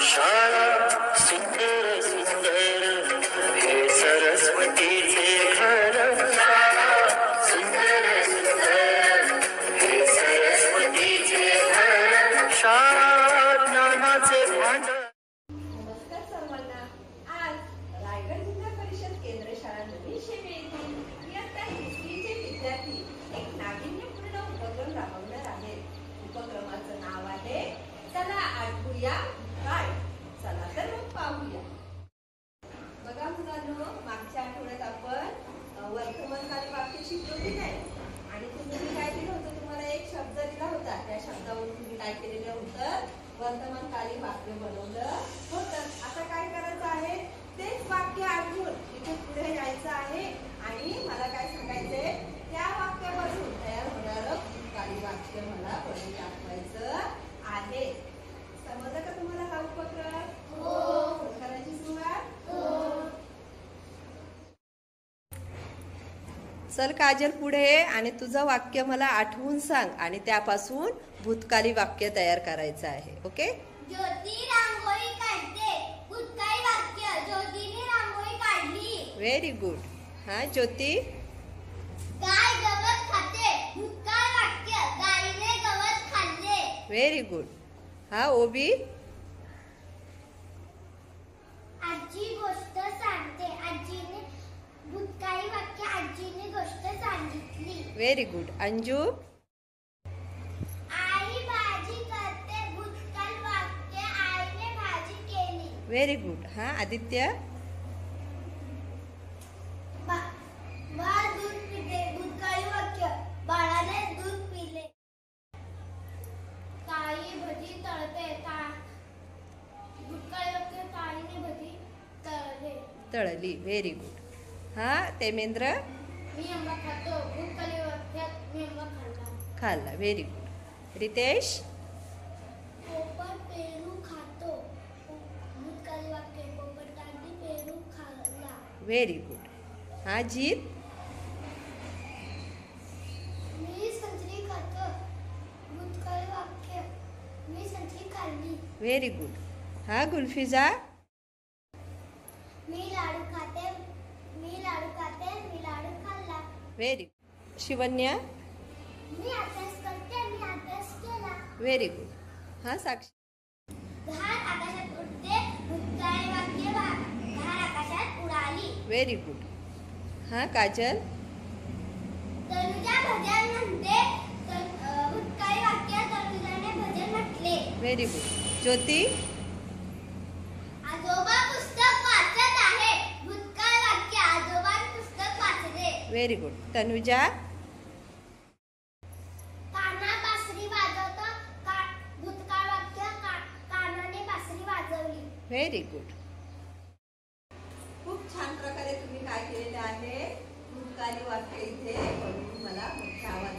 शाळा सुंदर सुंदर हे सरस्वतीचे घर, शाळा सुंदर सुंदर हे सरस्वतीचे घर, शाळा ज्ञानाचे भांडार. नमस्कार सर्वांना. आज रायगड जिल्हा परिषद केंद्र शाळा नवीन शेवे येथील इयत्ता 3चे विद्यार्थी एक नाविन्यपूर्ण उपक्रम राबवणार आहेत. उपक्रमाचं नाव आहे चला आठवूया काय. चला तर मग पाहूया. बघा मुलांनो, मागच्या आठवड्यात आपण वर्तमानकाली वाक्य शिकलो की नाही, आणि तुम्ही काय दिलं होतं, तुम्हाला एक शब्द दिला होता. त्या शब्दावरून तुम्ही काय केलेलं होतं, वर्तमानकाली वाक्य बनवलं होतं. आता काय करायचं आहे, तेच वाक्य आठवून इथे पुढे यायचं आहे आणि मला काय सांगायचंय, त्या वाक्यापासून तयार होणारं भूतकाळी वाक्य मला बनवून दाखवायचं आहे. समजलं का तुम्हाला हा उपक्रम? हो. करायची सुरुवात? हो. चल काजल, पुढे ये आणि तुझं वाक्य मला आठवून सांग आणि त्यापासून भूतकाली वाक्य तयार करायचं आहे. ओके? ज्योती रांगोळी काढते. भूतकाळी वाक्य, ज्योतीने रांगोळी काढली. Very good. हा ज्योती. गाय गवत खाते. भूतकाळ वाक्य, गायीने गवत खाल्ले. Very good. हा ओबी. आजी गोष्ट सांगते. आजीने, भूतकाळी वाक्य, आजीने गोष्ट सांगितली. Very good. अंजू. आई भाजी करते. भूतकाळ वाक्य, आईने भाजी केली. Very good. हा आदित्य. बाळ दूध पिते. भूतकाळी वाक्य, बाळाने दूध पिले. ताई भजी तळते. भूतकाळी वाक्य, ताईने भजी तळले. तळली. Very good. हा तेमेंद्र. मी आंबा खातो. भूतकाळी वाक्यात मी आंबा खाल्ला. खाल्ला. Very good. रितेश. पोपट पेरू खातो. भूतकाळी वाक्य, पोपटाने पेरू खाल्ला. Very good. हा जीत. मी संत्री खातो. भूतकाळी वाक्य, मी संत्री खाल्ली. Very good. हा गुलफिजा. मी लाडू खाते. मी लाडू खाते. मी लाडू खाल्ला. Very good. शिवन्या. मी अभ्यास करते. मी अभ्यास केला. Very good. हा साक्षी. झाड आकाशात उडते. भूतकाळी वाक्य, झाड आकाशात उडाली. Very good. हा काजल. तनुजा भजन म्हणते. भूतकाळी वाक्य, तनुजाने भजन म्हटले. Very good. ज्योती. आजोबा पुस्तक वाचत आहे. भूतकाळ वाक्य, आजोबा पुस्तक वाचले. Very good. तनुजा. कान्हा बासरी वाजवतो. भूतकाळ वाक्य, कान्हाने बासरी वाजवली. Very good. खूप छान प्रकारे तुम्ही काय केलेलं आहे, भूतकाली वाक्य इथे बनवून मला मोठ्या आवाजात